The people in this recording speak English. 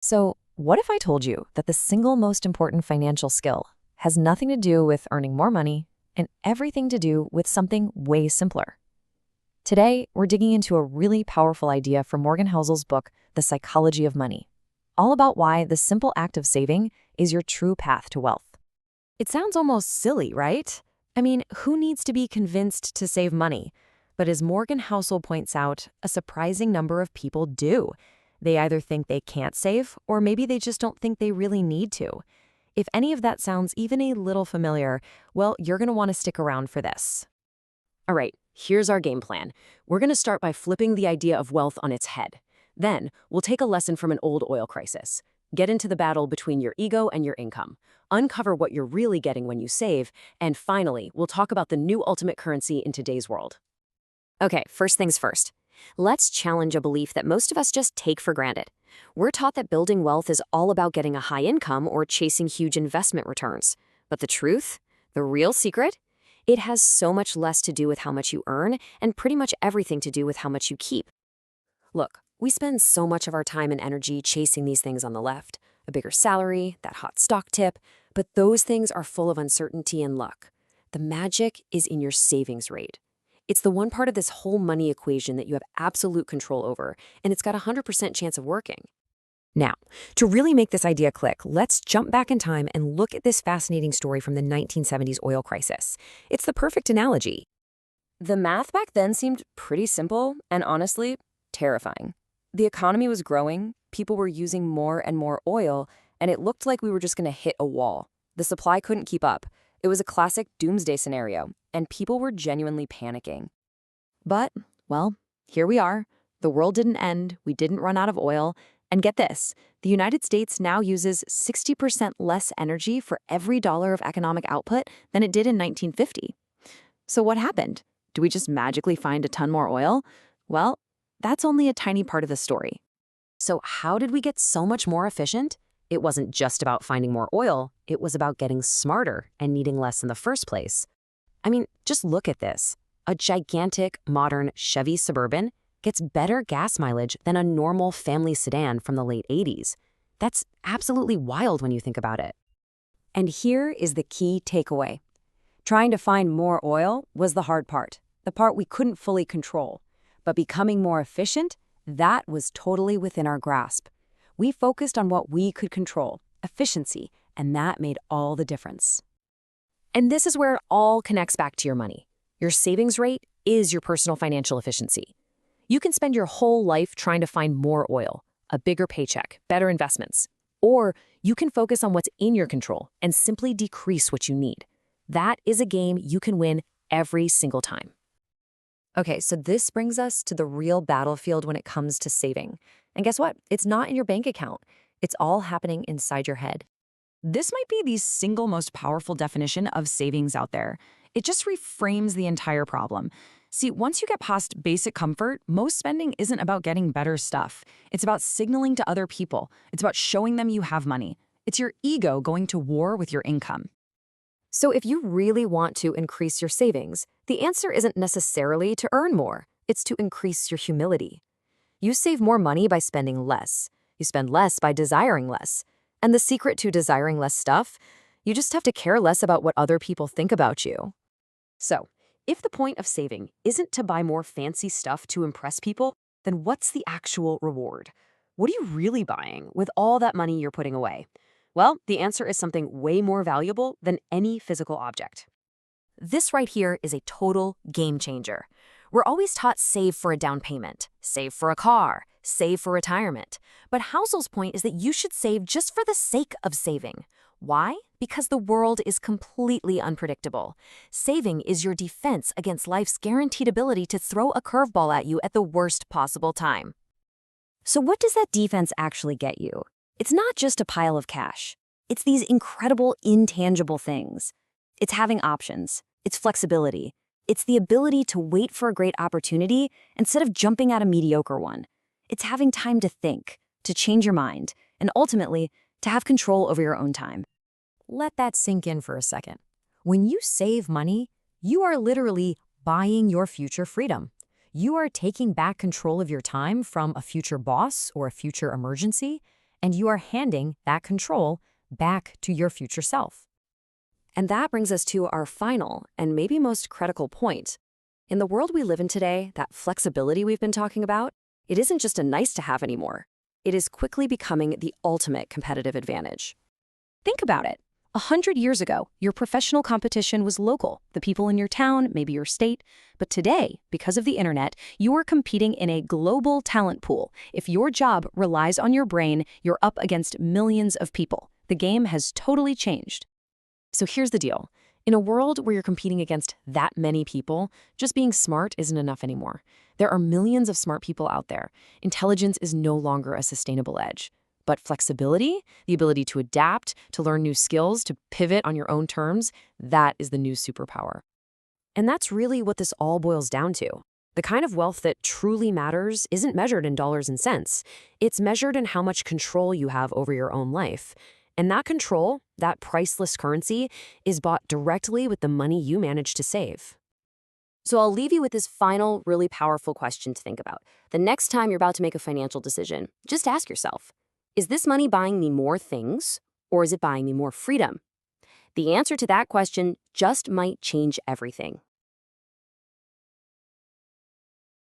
So, what if I told you that the single most important financial skill has nothing to do with earning more money and everything to do with something way simpler? Today, we're digging into a really powerful idea from Morgan Housel's book, The Psychology of Money, all about why the simple act of saving is your true path to wealth. It sounds almost silly, right? I mean, who needs to be convinced to save money? But as Morgan Housel points out, a surprising number of people do. They either think they can't save, or maybe they just don't think they really need to. If any of that sounds even a little familiar, well, you're going to want to stick around for this. All right, here's our game plan. We're going to start by flipping the idea of wealth on its head. Then, we'll take a lesson from an old oil crisis. Get into the battle between your ego and your income. Uncover what you're really getting when you save. And finally, we'll talk about the new ultimate currency in today's world. Okay, first things first. Let's challenge a belief that most of us just take for granted. We're taught that building wealth is all about getting a high income or chasing huge investment returns. But the truth? The real secret? It has so much less to do with how much you earn and pretty much everything to do with how much you keep. Look, we spend so much of our time and energy chasing these things on the left. A bigger salary, that hot stock tip, but those things are full of uncertainty and luck. The magic is in your savings rate. It's the one part of this whole money equation that you have absolute control over, and it's got a 100% chance of working. Now, to really make this idea click, let's jump back in time and look at this fascinating story from the 1970s oil crisis. It's the perfect analogy. The math back then seemed pretty simple and honestly, terrifying. The economy was growing, people were using more and more oil, and it looked like we were just going to hit a wall. The supply couldn't keep up. It was a classic doomsday scenario, and people were genuinely panicking. But, well, here we are. The world didn't end, we didn't run out of oil, and get this, the United States now uses 60% less energy for every dollar of economic output than it did in 1950. So what happened? Do we just magically find a ton more oil? Well, that's only a tiny part of the story. So how did we get so much more efficient? It wasn't just about finding more oil, it was about getting smarter and needing less in the first place. I mean, just look at this. A gigantic, modern Chevy Suburban gets better gas mileage than a normal family sedan from the late 80s. That's absolutely wild when you think about it. And here is the key takeaway. Trying to find more oil was the hard part, the part we couldn't fully control. But becoming more efficient, that was totally within our grasp. We focused on what we could control, efficiency, and that made all the difference. And this is where it all connects back to your money. Your savings rate is your personal financial efficiency. You can spend your whole life trying to find more oil, a bigger paycheck, better investments. Or you can focus on what's in your control and simply decrease what you need. That is a game you can win every single time. Okay, so this brings us to the real battlefield when it comes to saving. And guess what? It's not in your bank account. It's all happening inside your head. This might be the single most powerful definition of savings out there. It just reframes the entire problem. See, once you get past basic comfort, most spending isn't about getting better stuff. It's about signaling to other people. It's about showing them you have money. It's your ego going to war with your income. So if you really want to increase your savings, the answer isn't necessarily to earn more. It's to increase your humility. You save more money by spending less. You spend less by desiring less. And the secret to desiring less stuff? You just have to care less about what other people think about you. So, if the point of saving isn't to buy more fancy stuff to impress people, then what's the actual reward? What are you really buying with all that money you're putting away? Well, the answer is something way more valuable than any physical object. This right here is a total game changer. We're always taught save for a down payment, save for a car, save for retirement. But Housel's point is that you should save just for the sake of saving. Why? Because the world is completely unpredictable. Saving is your defense against life's guaranteed ability to throw a curveball at you at the worst possible time. So what does that defense actually get you? It's not just a pile of cash. It's these incredible, intangible things. It's having options. It's flexibility. It's the ability to wait for a great opportunity instead of jumping at a mediocre one. It's having time to think, to change your mind, and ultimately, to have control over your own time. Let that sink in for a second. When you save money, you are literally buying your future freedom. You are taking back control of your time from a future boss or a future emergency, and you are handing that control back to your future self. And that brings us to our final and maybe most critical point. In the world we live in today, that flexibility we've been talking about, it isn't just a nice to have anymore. It is quickly becoming the ultimate competitive advantage. Think about it. 100 years ago, your professional competition was local, the people in your town, maybe your state. But today, because of the internet, you are competing in a global talent pool. If your job relies on your brain, you're up against millions of people. The game has totally changed. So here's the deal. In a world where you're competing against that many people, just being smart isn't enough anymore. There are millions of smart people out there. Intelligence is no longer a sustainable edge. But flexibility, the ability to adapt, to learn new skills, to pivot on your own terms, that is the new superpower. And that's really what this all boils down to. The kind of wealth that truly matters isn't measured in dollars and cents. It's measured in how much control you have over your own life. And that control, that priceless currency, is bought directly with the money you manage to save. So I'll leave you with this final, really powerful question to think about. The next time you're about to make a financial decision, just ask yourself, is this money buying me more things, or is it buying me more freedom? The answer to that question just might change everything.